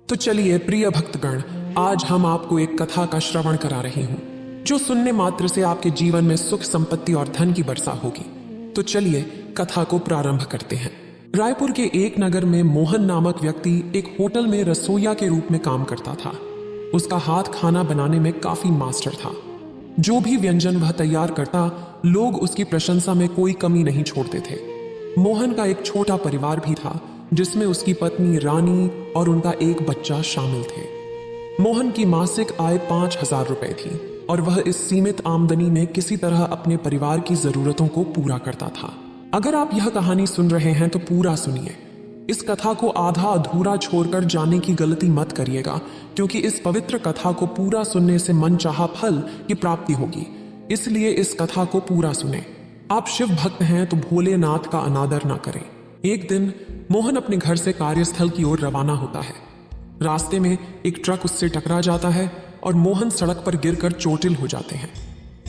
तो चलिए प्रिय भक्तगण, आज हम आपको एक कथा का श्रवण करा रहे हूं जो सुनने मात्र से आपके जीवन में सुख संपत्ति और धन की वर्षा होगी। तो चलिए कथा को प्रारंभ करते हैं। रायपुर के एक नगर में मोहन नामक व्यक्ति एक होटल में रसोइया के रूप में काम करता था। उसका हाथ खाना बनाने में काफी मास्टर था। जो भी व्यंजन वह तैयार करता, लोग उसकी प्रशंसा में कोई कमी नहीं छोड़ते थे। मोहन का एक छोटा परिवार भी था जिसमें उसकी पत्नी रानी और उनका एक बच्चा शामिल थे। मोहन की मासिक आय 5,000 रुपए थी और वह इस सीमित आमदनी में किसी तरह अपने परिवार की जरूरतों को पूरा करता था। अगर आप यह कहानी सुन रहे हैं तो पूरा सुनिए। इस कथा को आधा अधूरा छोड़कर जाने की गलती मत करिएगा, क्योंकि इस पवित्र कथा को पूरा सुनने से मनचाहा फल की प्राप्ति होगी। इसलिए इस कथा को पूरा सुने। आप शिव भक्त हैं तो भोलेनाथ का अनादर ना करें। एक दिन मोहन अपने घर से कार्यस्थल की ओर रवाना होता है। रास्ते में एक ट्रक उससे टकरा जाता है और मोहन सड़क पर गिरकर चोटिल हो जाते हैं।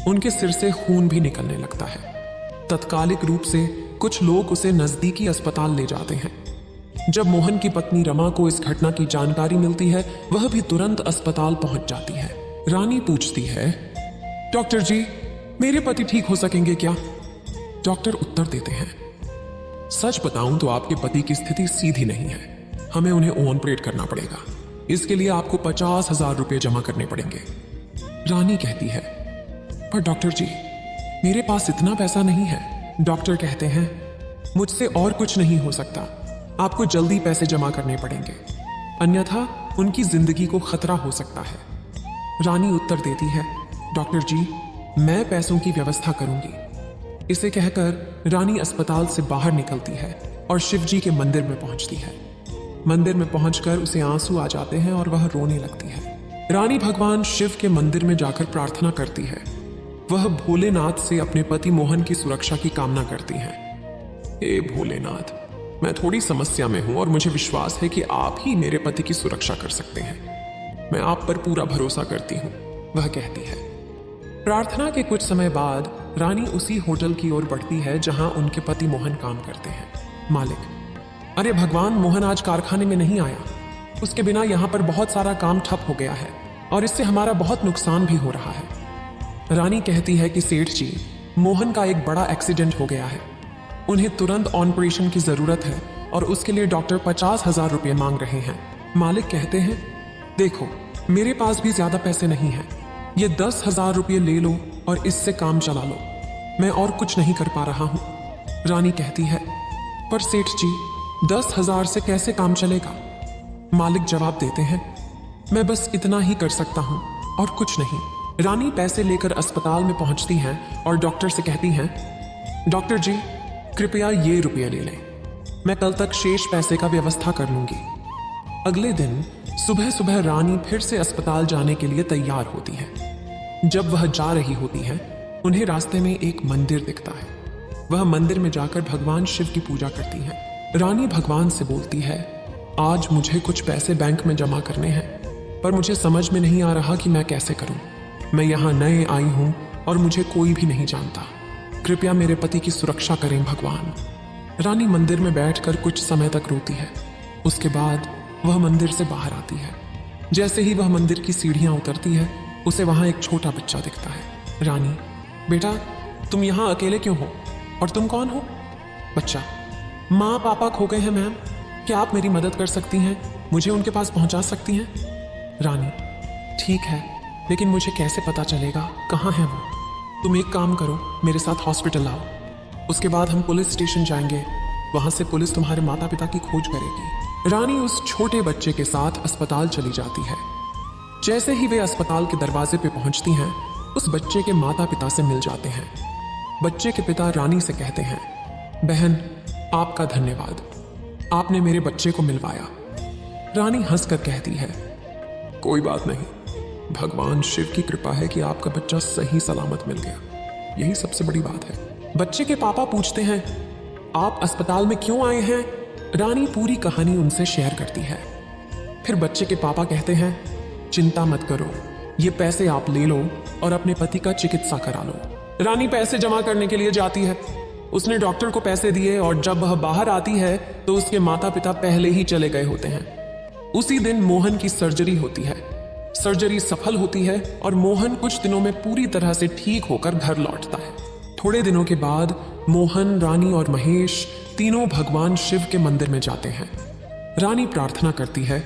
उनके सिर से खून भी निकलने लगता है। तत्कालिक रूप से कुछ लोग उसे नजदीकी अस्पताल ले जाते हैं। जब मोहन की पत्नी रमा को इस घटना की जानकारी मिलती है, वह भी तुरंत अस्पताल पहुंच जाती है। रानी पूछती है, डॉक्टर जी, मेरे पति ठीक हो सकेंगे क्या? डॉक्टर उत्तर देते हैं, सच बताऊं तो आपके पति की स्थिति सीधी नहीं है। हमें उन्हें ऑपरेट करना पड़ेगा। इसके लिए आपको 50,000 रुपये जमा करने पड़ेंगे। रानी कहती है, पर डॉक्टर जी, मेरे पास इतना पैसा नहीं है। डॉक्टर कहते हैं, मुझसे और कुछ नहीं हो सकता। आपको जल्दी पैसे जमा करने पड़ेंगे, अन्यथा उनकी जिंदगी को खतरा हो सकता है। रानी उत्तर देती है, डॉक्टर जी, मैं पैसों की व्यवस्था करूंगी। इसे कहकर रानी अस्पताल से बाहर निकलती है और शिवजी के मंदिर में पहुंचती है। मंदिर में पहुंचकर उसे आंसू आ जाते हैं और वह रोने लगती है। रानी भगवान शिव के मंदिर में जाकर प्रार्थना करती है। वह भोलेनाथ से अपने पति मोहन की सुरक्षा की कामना करती है। हे भोलेनाथ, मैं थोड़ी समस्या में हूं और मुझे विश्वास है कि आप ही मेरे पति की सुरक्षा कर सकते हैं। मैं आप पर पूरा भरोसा करती हूं, वह कहती है। प्रार्थना के कुछ समय बाद रानी उसी होटल की ओर बढ़ती है जहां उनके पति मोहन काम करते हैं। मालिक, अरे भगवान, मोहन आज कारखाने में नहीं आया। उसके बिना यहां पर बहुत सारा काम ठप हो गया है और इससे हमारा बहुत नुकसान भी हो रहा है। रानी कहती है कि सेठ जी, मोहन का एक बड़ा एक्सीडेंट हो गया है। उन्हें तुरंत ऑपरेशन की जरूरत है और उसके लिए डॉक्टर 50,000 रुपये मांग रहे हैं। मालिक कहते हैं, देखो, मेरे पास भी ज्यादा पैसे नहीं है। ये 10,000 रुपये ले लो और इससे काम चला लो। मैं और कुछ नहीं कर पा रहा हूं। रानी कहती है, पर सेठ जी, 10,000 से कैसे काम चलेगा? मालिक जवाब देते हैं, मैं बस इतना ही कर सकता हूं और कुछ नहीं। रानी पैसे लेकर अस्पताल में पहुंचती हैं और डॉक्टर से कहती हैं, डॉक्टर जी, कृपया ये रुपये ले लें। मैं कल तक शेष पैसे का व्यवस्था कर लूंगी। अगले दिन सुबह सुबह रानी फिर से अस्पताल जाने के लिए तैयार होती है। जब वह जा रही होती है, उन्हें रास्ते में एक मंदिर दिखता है। वह मंदिर में जाकर भगवान शिव की पूजा करती है। रानी भगवान से बोलती है, आज मुझे कुछ पैसे बैंक में जमा करने हैं, पर मुझे समझ में नहीं आ रहा कि मैं कैसे करूं। मैं यहाँ नए आई हूं और मुझे कोई भी नहीं जानता। कृपया मेरे पति की सुरक्षा करें भगवान। रानी मंदिर में बैठकर कुछ समय तक रोती है। उसके बाद वह मंदिर से बाहर आती है। जैसे ही वह मंदिर की सीढ़ियां उतरती है, उसे वहां एक छोटा बच्चा दिखता है। रानी, बेटा, तुम यहाँ अकेले क्यों हो और तुम कौन हो? बच्चा, माँ पापा खो गए हैं मैम, क्या आप मेरी मदद कर सकती हैं? मुझे उनके पास पहुंचा सकती हैं? रानी, ठीक है, लेकिन मुझे कैसे पता चलेगा कहाँ है वो? तुम एक काम करो, मेरे साथ हॉस्पिटल आओ। उसके बाद हम पुलिस स्टेशन जाएंगे। वहां से पुलिस तुम्हारे माता पिता की खोज करेगी। रानी उस छोटे बच्चे के साथ अस्पताल चली जाती है। जैसे ही वे अस्पताल के दरवाजे पे पहुंचती हैं, उस बच्चे के माता पिता से मिल जाते हैं। बच्चे के पिता रानी से कहते हैं, बहन, आपका धन्यवाद, आपने मेरे बच्चे को मिलवाया। रानी हंसकर कहती है, कोई बात नहीं, भगवान शिव की कृपा है कि आपका बच्चा सही सलामत मिल गया, यही सबसे बड़ी बात है। बच्चे के पापा पूछते हैं, आप अस्पताल में क्यों आए हैं? रानी पूरी कहानी उनसे शेयर करती है। फिर बच्चे के पापा कहते हैं, चिंता मत करो, ये पैसे आप ले लो और अपने पति का चिकित्सा करा लो। रानी पैसे जमा करने के लिए जाती है। उसने डॉक्टर को पैसे दिए और जब वह बाहर आती है तो उसके माता पिता पहले ही चले गए होते हैं। उसी दिन मोहन की सर्जरी होती है। सर्जरी सफल होती है और मोहन कुछ दिनों में पूरी तरह से ठीक होकर घर लौटता है। थोड़े दिनों के बाद मोहन, रानी और महेश तीनों भगवान शिव के मंदिर में जाते हैं। रानी प्रार्थना करती है,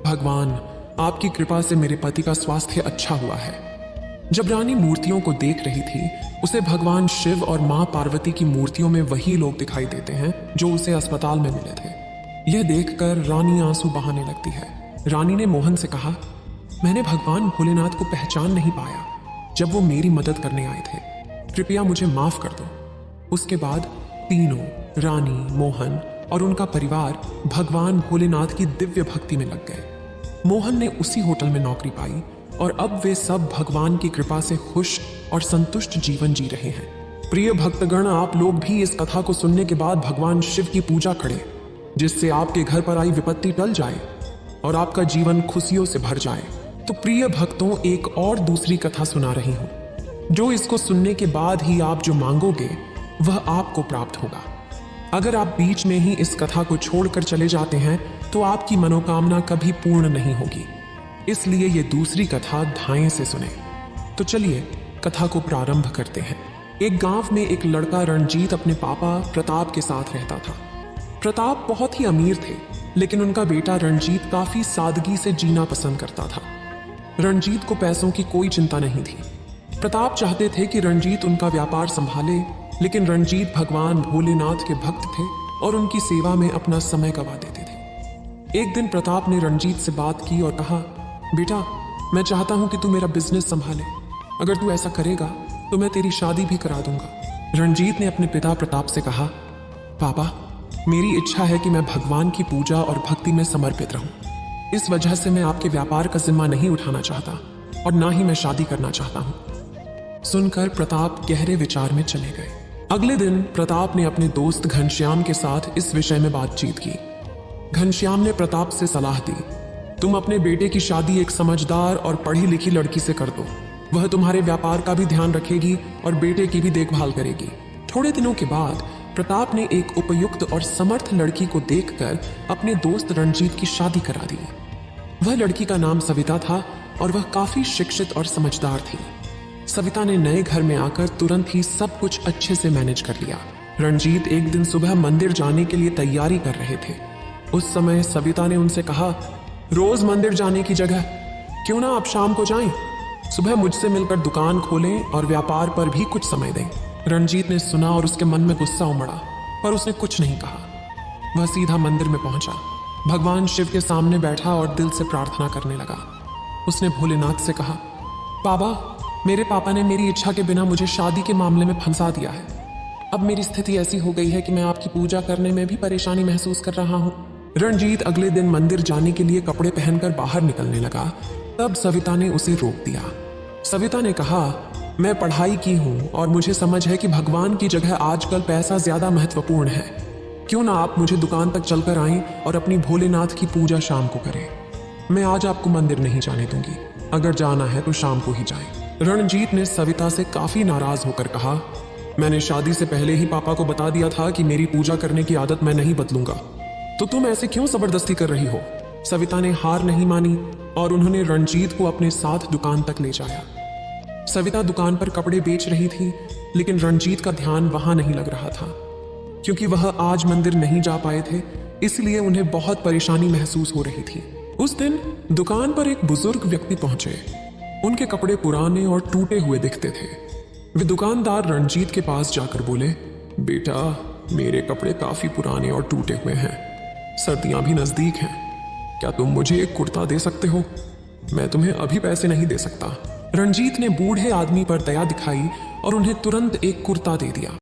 भगवान आपकी कृपा से मेरे पति का स्वास्थ्य अच्छा हुआ है। जब रानी मूर्तियों को देख रही थी, उसे भगवान शिव और मां पार्वती की मूर्तियों में वही लोग दिखाई देते हैं जो उसे अस्पताल में मिले थे। यह देखकर रानी आंसू बहाने लगती है। रानी ने मोहन से कहा, मैंने भगवान भोलेनाथ को पहचान नहीं पाया जब वो मेरी मदद करने आए थे, कृपया मुझे माफ कर दो। उसके बाद तीनों, रानी, मोहन और उनका परिवार भगवान भोलेनाथ की दिव्य भक्ति में लग गए। मोहन ने उसी होटल में नौकरी पाई और अब वे सब भगवान की कृपा से खुश और संतुष्ट जीवन जी रहे हैं। प्रिय भक्तगण, आप लोग भी इस कथा को सुनने के बाद भगवान शिव की पूजा करें, जिससे आपके घर पर आई विपत्ति टल जाए और आपका जीवन खुशियों से भर जाए। तो प्रिय भक्तों, एक और दूसरी कथा सुना रही हूं, जो इसको सुनने के बाद ही आप जो मांगोगे वह आपको प्राप्त होगा। अगर आप बीच में ही इस कथा को छोड़कर चले जाते हैं तो आपकी मनोकामना कभी पूर्ण नहीं होगी। इसलिए ये दूसरी कथा ध्यान से सुने। तो चलिए कथा को प्रारंभ करते हैं। एक गांव में एक लड़का रणजीत अपने पापा प्रताप के साथ रहता था। प्रताप बहुत ही अमीर थे, लेकिन उनका बेटा रणजीत काफी सादगी से जीना पसंद करता था। रणजीत को पैसों की कोई चिंता नहीं थी। प्रताप चाहते थे कि रणजीत उनका व्यापार संभाले, लेकिन रणजीत भगवान भोलेनाथ के भक्त थे और उनकी सेवा में अपना समय गवा देते थे। एक दिन प्रताप ने रणजीत से बात की और कहा, बेटा, मैं चाहता हूं कि तू मेरा बिजनेस संभाले। अगर तू ऐसा करेगा तो मैं तेरी शादी भी करा दूंगा। रणजीत ने अपने पिता प्रताप से कहा, पापा, मेरी इच्छा है कि मैं भगवान की पूजा और भक्ति में समर्पित रहूं। इस वजह से मैं आपके व्यापार का जिम्मा नहीं उठाना चाहता और ना ही मैं शादी करना चाहता हूं। सुनकर प्रताप गहरे विचार में चले गए। अगले दिन प्रताप ने अपने दोस्त घनश्याम के साथ इस विषय में बातचीत की। घनश्याम ने प्रताप से सलाह दी, तुम अपने बेटे की शादी एक समझदार और पढ़ी लिखी लड़की से कर दो। वह तुम्हारे व्यापार का भी ध्यान रखेगी और बेटे की भी देखभाल करेगी। थोड़े दिनों के बाद प्रताप ने एक उपयुक्त और समर्थ लड़की को देखकर अपने दोस्त रणजीत की शादी करा दी। वह लड़की का नाम सविता था और वह काफी शिक्षित और समझदार थी। सविता ने नए घर में आकर तुरंत ही सब कुछ अच्छे से मैनेज कर लिया। रणजीत एक दिन सुबह मंदिर जाने के लिए तैयारी कर रहे थे। उस समय सविता ने उनसे कहा, रोज मंदिर जाने की जगह क्यों ना आप शाम को जाएं? सुबह मुझसे मिलकर दुकान खोलें और व्यापार पर भी कुछ समय दें। रणजीत ने सुना और उसके मन में गुस्सा उमड़ा, पर उसने कुछ नहीं कहा। वह सीधा मंदिर में पहुंचा, भगवान शिव के सामने बैठा और दिल से प्रार्थना करने लगा। उसने भोलेनाथ से कहा, बाबा, मेरे पापा ने मेरी इच्छा के बिना मुझे शादी के मामले में फंसा दिया है। अब मेरी स्थिति ऐसी हो गई है कि मैं आपकी पूजा करने में भी परेशानी महसूस कर रहा हूँ। रणजीत अगले दिन मंदिर जाने के लिए कपड़े पहनकर बाहर निकलने लगा। तब सविता ने उसे रोक दिया। सविता ने कहा, मैं पढ़ाई की हूँ और मुझे समझ है कि भगवान की जगह आजकल पैसा ज्यादा महत्वपूर्ण है। क्यों ना आप मुझे दुकान तक चलकर आएं और अपनी भोलेनाथ की पूजा शाम को करें। मैं आज आपको मंदिर नहीं जाने दूंगी। अगर जाना है तो शाम को ही जाएं। रणजीत ने सविता से काफी नाराज होकर कहा, मैंने शादी से पहले ही पापा को बता दिया था कि मेरी पूजा करने की आदत मैं नहीं बदलूंगा, तो तुम ऐसे क्यों जबरदस्ती कर रही हो। सविता ने हार नहीं मानी और उन्होंने रणजीत को अपने साथ दुकान तक ले जाया। सविता दुकान पर कपड़े बेच रही थी, लेकिन रणजीत का ध्यान वहां नहीं लग रहा था। क्योंकि वह आज मंदिर नहीं जा पाए थे, इसलिए उन्हें बहुत परेशानी महसूस हो रही थी। उस दिन दुकान पर एक बुजुर्ग व्यक्ति पहुंचे। उनके कपड़े पुराने और टूटे हुए दिखते थे। वे दुकानदार रणजीत के पास जाकर बोले, बेटा, मेरे कपड़े काफी पुराने और टूटे हुए हैं, सर्दियां भी नजदीक हैं, क्या तुम मुझे एक कुर्ता दे सकते हो? मैं तुम्हें अभी पैसे नहीं दे सकता। रणजीत ने बूढ़े आदमी पर दया दिखाई और उन्हें तुरंत एक कुर्ता दे दिया।